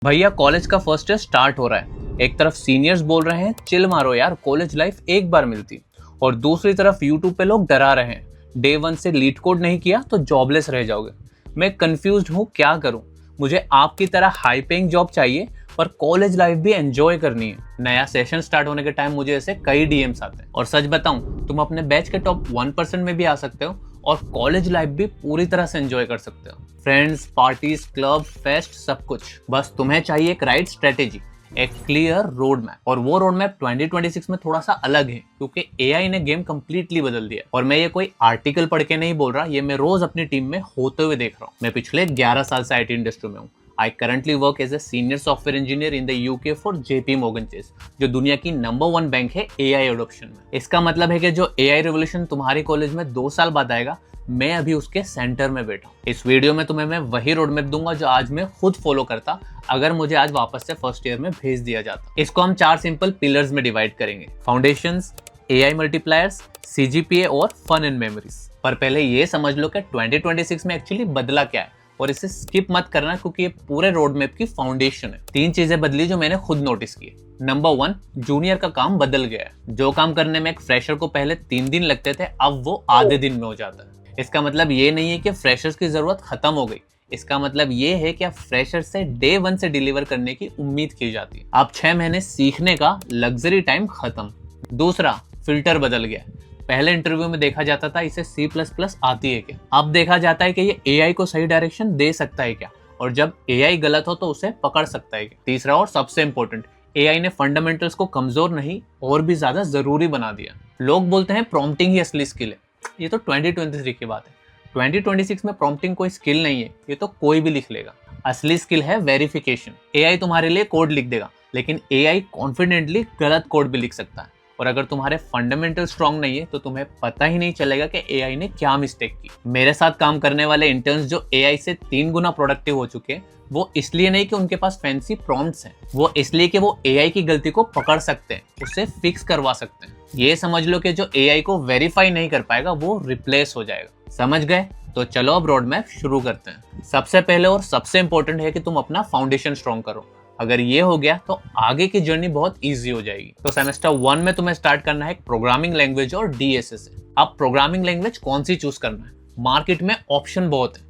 भैया कॉलेज का first year start हो रहा है। एक तरफ सीनियर्स बोल रहे हैं चिल मारो यार, कॉलेज लाइफ एक बार मिलती, और दूसरी तरफ यूट्यूब पे लोग डरा रहे हैं डे वन से लीड कोड नहीं किया तो जॉबलेस रह जाओगे। मैं कंफ्यूज्ड हूँ, क्या करूँ। मुझे आपकी तरह हाई पेइंग जॉब चाहिए पर कॉलेज लाइफ भी एंजॉय करनी है। नया सेशन स्टार्ट होने के टाइम मुझे ऐसे कई डीएम्स आते हैं, और सच बताऊं तुम अपने बैच के टॉप 1% में भी आ सकते हो और कॉलेज लाइफ भी पूरी तरह से एंजॉय कर सकते हो। फ्रेंड्स, पार्टीज, क्लब, फेस्ट, सब कुछ। बस तुम्हें चाहिए एक राइट स्ट्रेटेजी, एक क्लियर रोड मैप। और वो रोड मैप 2026 में थोड़ा सा अलग है क्योंकि एआई ने गेम कंप्लीटली बदल दिया। और मैं ये कोई आर्टिकल पढ़ के नहीं बोल रहा, ये मैं रोज अपनी टीम में होते हुए देख रहा हूँ। मैं पिछले 11 साल से आईटी इंडस्ट्री में हूँ। I currently work as a senior software engineer in the UK for JP Morgan Chase, जो दुनिया की नंबर 1 बैंक है AI एडॉप्शन में। इसका मतलब है कि जो AI रेवोल्यूशन तुम्हारे कॉलेज में 2 साल बाद आएगा, मैं अभी उसके सेंटर में बैठा हूँ। इस वीडियो में तुम्हें मैं वही रोड मैप दूंगा जो आज मैं खुद फॉलो करता अगर मुझे आज वापस से फर्स्ट ईयर में भेज दिया जाता। इसको हम 4 सिंपल पिलर्स में डिवाइड करेंगे: फाउंडेशंस, AI मल्टीप्लायर्स, CGPA और फन एंड मेमोरीज। पर पहले ये समझ लो कि 2026 में एक्चुअली बदला क्या है, और इसे स्किप मत करना क्योंकि ये पूरे रोड मैप की फाउंडेशन है। 3 चीजें बदली जो मैंने खुद नोटिस की। नंबर 1, जूनियर का काम बदल गया है। जो काम करने में एक फ्रेशर को पहले 3 दिन लगते थे, अब वो आधे दिन में हो जाता है। इसका मतलब ये नहीं है कि फ्रेशर्स की जरूरत खत्म हो गई, इसका मतलब ये है कि अब फ्रेशर से डे 1 से डिलीवर करने की उम्मीद की जाती है। अब 6 महीने सीखने का लग्जरी टाइम खत्म। दूसरा, फिल्टर बदल गया। पहले इंटरव्यू में देखा जाता था इसे C++ आती है क्या, अब देखा जाता है कि ये एआई को सही डायरेक्शन दे सकता है क्या, और जब एआई गलत हो तो उसे पकड़ सकता है क्या। तीसरा और सबसे इंपॉर्टेंट, एआई ने फंडामेंटल्स को कमजोर नहीं और भी ज्यादा जरूरी बना दिया। लोग बोलते हैं प्रॉम्प्टिंग ही असली स्किल है, ये तो 2023 की बात है। 2026 में प्रॉम्प्टिंग कोई स्किल नहीं है, ये तो कोई भी लिख लेगा। असली स्किल है वेरिफिकेशन। एआई तुम्हारे लिए कोड लिख देगा, लेकिन एआई कॉन्फिडेंटली गलत कोड भी लिख सकता है। और अगर तुम्हारे फंडामेंटल स्ट्रांग नहीं है तो तुम्हें पता ही नहीं चलेगा कि एआई ने क्या मिस्टेक की। मेरे साथ काम करने वाले इंटर्न्स जो एआई से 3 गुना प्रोडक्टिव हो चुके हैं, वो इसलिए नहीं कि उनके पास फैंसी प्रॉम्प्ट्स हैं, वो इसलिए कि वो एआई की गलती को पकड़ सकते हैं, उसे फिक्स करवा सकते हैं। ये समझ लो कि जो एआई को वेरीफाई नहीं कर पाएगा वो रिप्लेस हो जाएगा। समझ गए? तो चलो अब रोड मैप शुरू करते हैं। सबसे पहले और सबसे इंपॉर्टेंट है कि तुम अपना फाउंडेशन स्ट्रॉन्ग करो। अगर ये हो गया तो आगे की जर्नी बहुत इजी हो जाएगी। तो सेमेस्टर 1 में तुम्हें स्टार्ट करना है प्रोग्रामिंग लैंग्वेज और डीएसए से। अब प्रोग्रामिंग लैंग्वेज कौन सी चूज करना है? मार्केट में ऑप्शन बहुत है,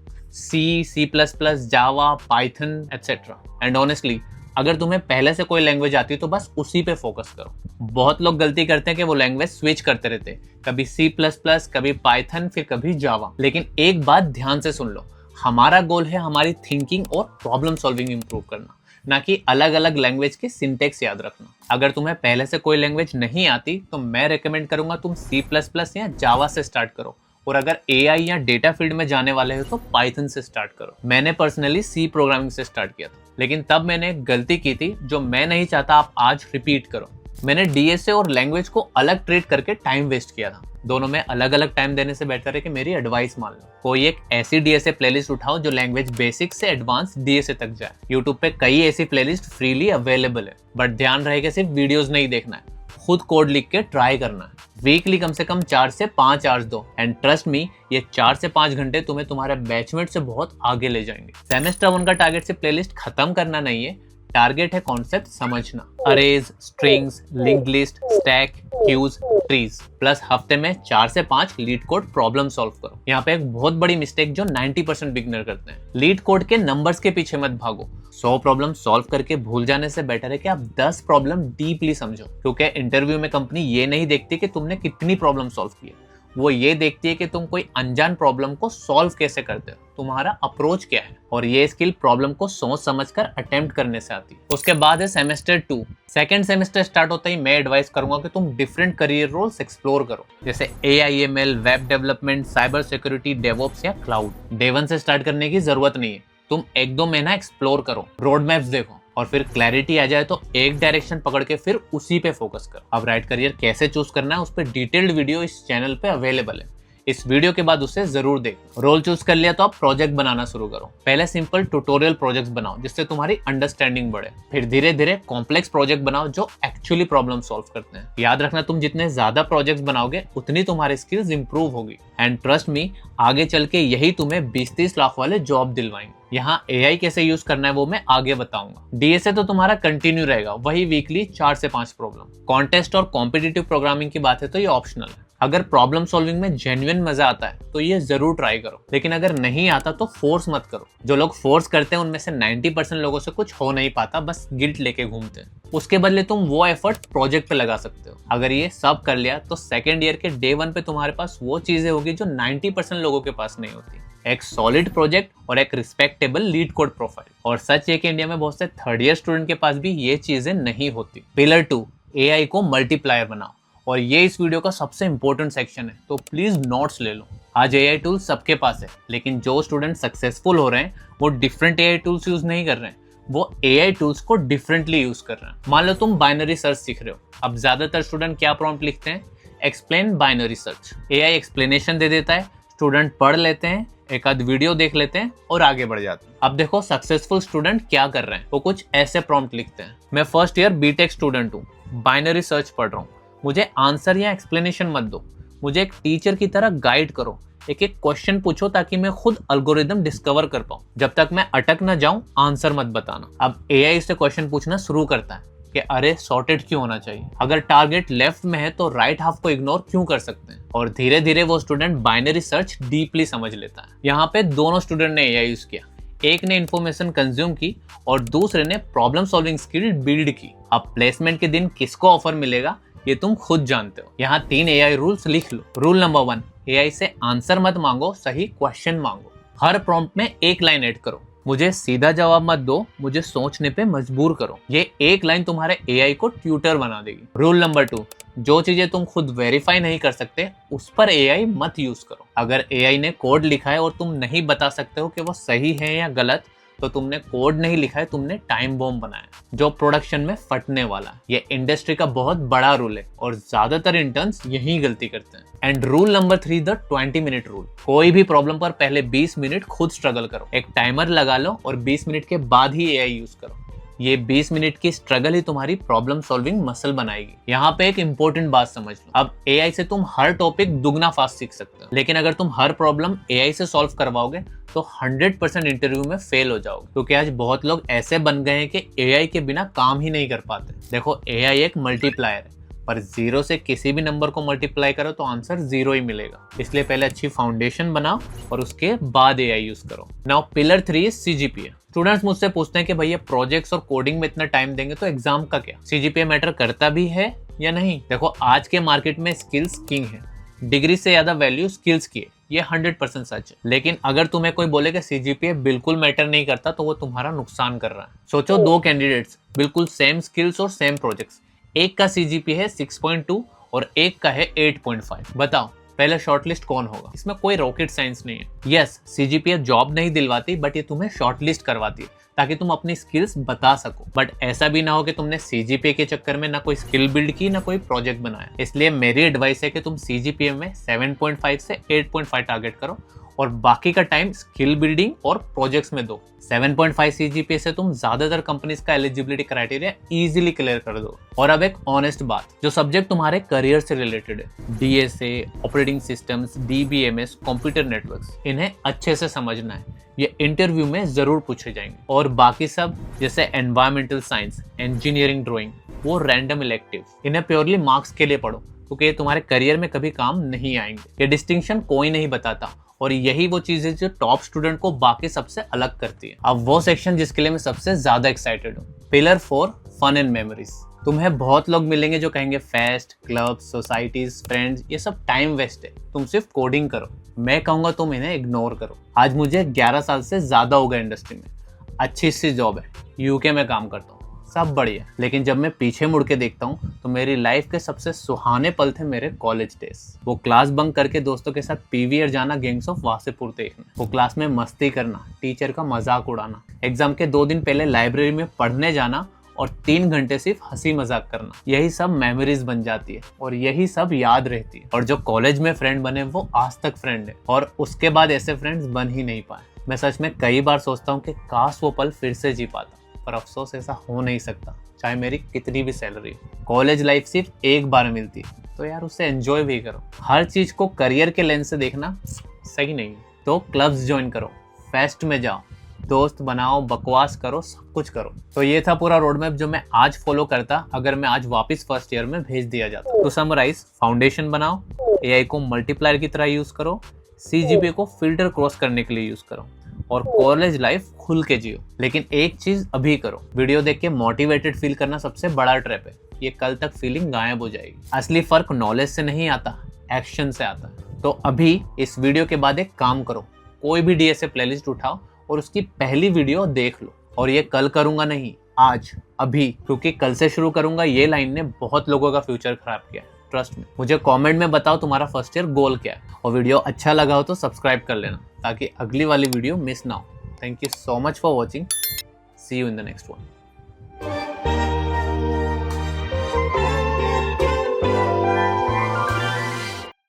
C++, Java, Python etcetera. And honestly अगर तुम्हें पहले से कोई लैंग्वेज आती है तो बस उसी पे फोकस करो। बहुत लोग गलती करते हैं कि वो लैंग्वेज स्विच करते रहते हैं, कभी C++, कभी पाइथन, फिर कभी जावा। लेकिन एक बात ध्यान से सुन लो, हमारा गोल है हमारी थिंकिंग और प्रॉब्लम सॉल्विंग इंप्रूव करना, ना कि अलग अलग लैंग्वेज के सिंटेक्स याद रखना। अगर तुम्हें पहले से कोई लैंग्वेज नहीं आती तो मैं रेकमेंड करूंगा तुम C++ या जावा से स्टार्ट करो, और अगर एआई या डेटा फील्ड में जाने वाले हो तो पाइथन से स्टार्ट करो। मैंने पर्सनली C प्रोग्रामिंग से स्टार्ट किया था, लेकिन तब मैंने एक गलती की थी जो मैं नहीं चाहता आप आज रिपीट करो। मैंने डीएसए और लैंग्वेज को अलग ट्रीट करके टाइम वेस्ट किया था। दोनों में अलग अलग टाइम देने से बेहतर है कि मेरी एडवाइस मान लो। कोई एक ऐसी डीएसए प्लेलिस्ट उठाओ जो लैंग्वेज बेसिक से एडवांस डीएसए तक जाए। यूट्यूब पे कई ऐसी प्लेलिस्ट फ्रीली अवेलेबल है, बट ध्यान रहे कि सिर्फ वीडियोस नहीं देखना है, खुद कोड लिख के ट्राई करना है। वीकली कम से कम 4 से 5 आवर्स दो, एंड ट्रस्ट मी, ये 4 से 5 घंटे तुम्हें तुम्हारे बैचमेट से बहुत आगे ले जाएंगे। सेमेस्टर 1 का टारगेट से प्लेलिस्ट खत्म करना नहीं है, टारगेट है कॉन्सेप्ट समझना। Arrays, strings, linked list, stack, queues, trees, plus हफ्ते में 4 से 5 लीड कोड प्रॉब्लम सॉल्व करो। यहाँ पे एक बहुत बड़ी मिस्टेक जो 90% बिगनर करते हैं, लीड कोड के नंबर्स के पीछे मत भागो। 100 प्रॉब्लम सॉल्व करके भूल जाने से बेटर है कि आप 10 प्रॉब्लम डीपली समझो, क्योंकि इंटरव्यू में कंपनी ये नहीं देखती कि तुमने कितनी प्रॉब्लम सॉल्व की है, वो ये देखती है कि तुम कोई अनजान प्रॉब्लम को सॉल्व कैसे करते हो, तुम्हारा अप्रोच क्या है। और ये स्किल प्रॉब्लम को सोच समझकर अटेम्प्ट करने से आती है। उसके बाद है सेमेस्टर 2। सेकंड सेमेस्टर स्टार्ट होता ही मैं एडवाइस करूंगा कि तुम डिफरेंट करियर रोल्स एक्सप्लोर करो, जैसे AIML, web development, cyber security, DevOps या क्लाउड। डे 1 से स्टार्ट करने की जरूरत नहीं है, तुम 1-2 महीना एक्सप्लोर करो, रोड मैप्स देखो, और फिर क्लैरिटी आ जाए तो एक डायरेक्शन पकड़ के फिर उसी पे फोकस करो। अब राइट करियर कैसे चूज करना है उस पर डिटेल्ड वीडियो इस चैनल पे अवेलेबल है। इस वीडियो के बाद उसे जरूर देख। रोल चूज कर लिया तो आप प्रोजेक्ट बनाना शुरू करो। पहले सिंपल ट्यूटोरियल प्रोजेक्ट्स बनाओ जिससे तुम्हारी अंडरस्टैंडिंग बढ़े। फिर धीरे धीरे कॉम्प्लेक्स प्रोजेक्ट बनाओ जो एक्चुअली प्रॉब्लम सॉल्व करते हैं। याद रखना, तुम जितने ज्यादा प्रोजेक्ट्स बनाओगे उतनी तुम्हारी स्किल्स इंप्रूव होगी। एंड ट्रस्ट मी, आगे चल के यही तुम्हें 20-30 लाख वाले जॉब दिलवाएंगे। यहाँ AI कैसे यूज करना है वो मैं आगे बताऊंगा। DSA तो तुम्हारा कंटिन्यू रहेगा, वही वीकली 4 से 5 प्रॉब्लम। कॉन्टेस्ट और कॉम्पिटिटिव प्रोग्रामिंग की बात है तो ये ऑप्शनल है। अगर प्रॉब्लम सॉल्विंग में जेन्युइन मजा आता है तो ये जरूर ट्राई करो, लेकिन अगर नहीं आता तो फोर्स मत करो। जो लोग फोर्स करते हैं उनमें से 90% लोगों से कुछ हो नहीं पाता, बस गिल्ट लेके घूमते हैं। उसके बदले तुम वो एफर्ट प्रोजेक्ट पे लगा सकते हो। अगर ये सब कर लिया तो सेकेंड ईयर के डे 1 पे तुम्हारे पास वो चीजें होगी जो 90% लोगों के पास नहीं होती। एक सॉलिड प्रोजेक्ट और एक रिस्पेक्टेबल लीड कोड प्रोफाइल। और सच है कि इंडिया में बहुत से थर्ड ईयर स्टूडेंट के पास भी ये चीजें नहीं होती। पिलर 2, AI को मल्टीप्लायर बनाओ। और ये इस वीडियो का सबसे इंपॉर्टेंट सेक्शन है, तो प्लीज नोट्स ले लो। आज AI टूल्स सबके पास है, लेकिन जो स्टूडेंट सक्सेसफुल हो रहे हैं वो डिफरेंट AI टूल्स यूज नहीं कर रहे हैं, वो AI टूल्स को डिफरेंटली यूज कर रहे हैं। मान लो तुम बाइनरी सर्च सीख रहे हो। अब ज्यादातर स्टूडेंट क्या प्रॉम्प्ट लिखते हैं? Explain binary search. AI explanation दे देता है, स्टूडेंट पढ़ लेते हैं, एक आध वीडियो देख लेते हैं और आगे बढ़ जाते हैं। अब देखो सक्सेसफुल स्टूडेंट क्या कर रहे हैं, वो कुछ ऐसे प्रॉम्प्ट लिखते हैं। मैं फर्स्ट ईयर बीटेक स्टूडेंट हूँ, बाइनरी सर्च पढ़ रहा हूँ, मुझे आंसर या एक्सप्लेनेशन मत दो, मुझे एक टीचर की तरह गाइड करो। एक एक क्वेश्चन पूछो ताकि मैं खुद एल्गोरिदम डिस्कवर कर पाऊं। जब तक मैं अटक ना जाऊं आंसर मत बताना। अब AI से क्वेश्चन पूछना शुरू करता है कि अरे सॉर्टेड क्यों होना चाहिए, अगर टारगेट लेफ्ट में है तो राइट हाफ को इग्नोर क्यों कर सकते हैं। और धीरे धीरे वो स्टूडेंट बाइनरी सर्च डीपली समझ लेता है। यहाँ पे दोनों स्टूडेंट ने AI यूज किया, एक ने इन्फॉर्मेशन कंज्यूम की और दूसरे ने प्रॉब्लम सॉल्विंग स्किल बिल्ड की। अब प्लेसमेंट के दिन किसको ऑफर मिलेगा ये तुम खुद जानते हो। यहाँ 3 AI रूल्स लिख लो। रूल नंबर 1, AI से आंसर मत मांगो, सही क्वेश्चन मांगो। हर प्रॉम्प्ट में एक लाइन ऐड करो, मुझे सीधा जवाब मत दो, मुझे सोचने पे मजबूर करो। ये एक लाइन तुम्हारे AI को ट्यूटर बना देगी। रूल नंबर 2, जो चीजें तुम खुद वेरीफाई नहीं कर सकते उस पर AI मत यूज करो। अगर AI ने कोड लिखा है और तुम नहीं बता सकते हो कि वो सही है या गलत, तो तुमने कोड नहीं लिखा है, तुमने टाइम बॉम्ब बनाया जो प्रोडक्शन में फटने वाला। ये इंडस्ट्री का बहुत बड़ा रूल है और ज्यादातर इंटर्न्स यही गलती करते हैं। And rule number 3, the 20 minute rule. कोई भी प्रॉब्लम पर पहले 20 मिनट खुद स्ट्रगल करो, एक टाइमर लगा लो और 20 मिनट के बाद ही AI यूज करो। ये 20 मिनट की स्ट्रगल ही तुम्हारी प्रॉब्लम सॉल्विंग मसल बनाएगी। यहाँ पे एक इंपॉर्टेंट बात समझ लो, अब AI से तुम हर टॉपिक दुगना फास्ट सीख सकते हो, लेकिन अगर तुम हर प्रॉब्लम AI से सॉल्व करवाओगे तो 100% इंटरव्यू में फेल हो जाओगे। क्योंकि आज बहुत लोग ऐसे बन गए हैं कि AI के बिना काम ही नहीं कर पाते। देखो AI एक मल्टीप्लायर है, पर 0 से किसी भी नंबर को मल्टीप्लाई करो तो आंसर 0 ही मिलेगा। इसलिए पहले अच्छी फाउंडेशन बनाओ और उसके बाद AI यूज करो। Now pillar 3 is CGPA। Students मुझसे पूछते हैं कि भैया प्रोजेक्ट्स और कोडिंग में इतना टाइम देंगे तो एग्जाम का क्या? CGPA मैटर करता भी है या नहीं? देखो आज के मार्केट में स्किल्स किंग है, डिग्री से ज्यादा वैल्यू स्किल्स की है, ये 100% सच है। लेकिन अगर तुम्हें कोई बोले कि CGPA बिल्कुल मैटर नहीं करता तो वो तुम्हारा नुकसान कर रहा है। सोचो 2 कैंडिडेट्स, बिल्कुल सेम स्किल्स और सेम प्रोजेक्ट्स, एक का CGPA है 6.2 और एक का है 8.5। बताओ पहले शॉर्टलिस्ट कौन होगा? इसमें कोई रॉकेट साइंस नहीं है। यस, CGPA जॉब नहीं दिलवाती, बट ये तुम्हें शॉर्टलिस्ट करवाती है ताकि तुम अपनी स्किल्स बता सको। बट ऐसा भी ना हो कि तुमने CGPA के चक्कर में ना कोई स्किल बिल्ड की ना कोई प्रोजेक्ट बनाया। इसलिए मेरी एडवाइस है कि तुम CGPA में 7.5 से 8.5 टारगेट करो और बाकी का टाइम स्किल बिल्डिंग और प्रोजेक्ट्स में दो। 7.5 CGPA से तुम ज्यादातर कंपनीज का एलिजिबिलिटी क्राइटेरिया इजीली क्लियर कर दो। और अब एक ऑनेस्ट बात, जो सब्जेक्ट तुम्हारे करियर से रिलेटेड है, DSA, operating systems, DBMS, computer networks, इन्हें अच्छे से समझना है। ये इंटरव्यू में जरूर पूछे जाएंगे। और बाकी सब जैसे एनवायरमेंटल साइंस, इंजीनियरिंग, ड्राइंग, वो रैंडम इलेक्टिव, इन्हें प्योरली मार्क्स के लिए पढ़ो क्योंकि ये तुम्हारे करियर में कभी काम नहीं आएंगे। ये डिस्टिंक्शन कोई नहीं बताता और यही वो चीज है जो टॉप स्टूडेंट को बाकी सबसे अलग करती है। अब वो सेक्शन जिसके लिए मैं सबसे ज्यादा एक्साइटेड हूँ, पिलर 4, फन एंड मेमोरीज। तुम्हें बहुत लोग मिलेंगे जो कहेंगे फेस्ट, क्लब, सोसाइटीज, फ्रेंड्स, ये सब टाइम वेस्ट है, तुम सिर्फ कोडिंग करो। मैं कहूंगा तुम इन्हें इग्नोर करो। आज मुझे 11 साल से ज्यादा हो गए इंडस्ट्री में, अच्छी सी जॉब है, UK में काम करता हूँ, सब बढ़िया। लेकिन जब मैं पीछे मुड़ के देखता हूँ तो मेरी लाइफ के सबसे सुहाने पल थे मेरे कॉलेज डेज। वो क्लास बंक करके दोस्तों के साथ PVR जाना, गैंग्स ऑफ वासेपुर देखना, वो क्लास में मस्ती करना, टीचर का मजाक उड़ाना, एग्जाम के 2 दिन पहले लाइब्रेरी में पढ़ने जाना और 3 घंटे सिर्फ हंसी मजाक करना, यही सब मेमोरीज बन जाती है और यही सब याद रहती है। और जो कॉलेज में फ्रेंड बने वो आज तक फ्रेंड है और उसके बाद ऐसे फ्रेंड्स बन ही नहीं पाए। मैं सच में कई बार सोचता हूँ कि काश वो पल फिर से जी पाता, पर अफसोस ऐसा हो नहीं सकता, चाहे मेरी कितनी भी सैलरी हो। कॉलेज लाइफ सिर्फ एक बार मिलती है, तो यार उसे एंजॉय भी करो। हर चीज को करियर के लेंस से देखना सही नहीं है। तो क्लब्स ज्वाइन करो, फेस्ट में जाओ, दोस्त बनाओ, बकवास करो, सब कुछ करो। तो ये था पूरा रोड मैप जो मैं आज फॉलो करता अगर मैं आज वापस फर्स्ट ईयर में भेज दिया जाता। तो समराइज, फाउंडेशन बनाओ, एआई को मल्टीप्लायर की तरह यूज करो, सीजीपीए को फिल्टर क्रॉस करने के लिए यूज करो और कॉलेज लाइफ खुल के जियो। लेकिन एक चीज अभी करो, वीडियो देख के मोटिवेटेड फील करना सबसे बड़ा ट्रैप है। ये कल तक फीलिंग गायब हो जाएगी। असली फर्क नॉलेज से नहीं आता, एक्शन से आता है। तो अभी इस वीडियो के बाद एक काम करो, कोई भी डीएसए प्लेलिस्ट उठाओ और उसकी पहली वीडियो देख लो। और ये कल करूंगा नहीं, आज, अभी, क्योंकि कल से शुरू करूंगा ये लाइन ने बहुत लोगों का फ्यूचर खराब किया है, ट्रस्ट में। मुझे कमेंट में बताओ तुम्हारा फर्स्ट ईयर गोल क्या है, और वीडियो अच्छा लगा हो तो सब्सक्राइब कर लेना ताकि अगली वाली वीडियो मिस ना हो। Thank you so much for watching, see you in the next one.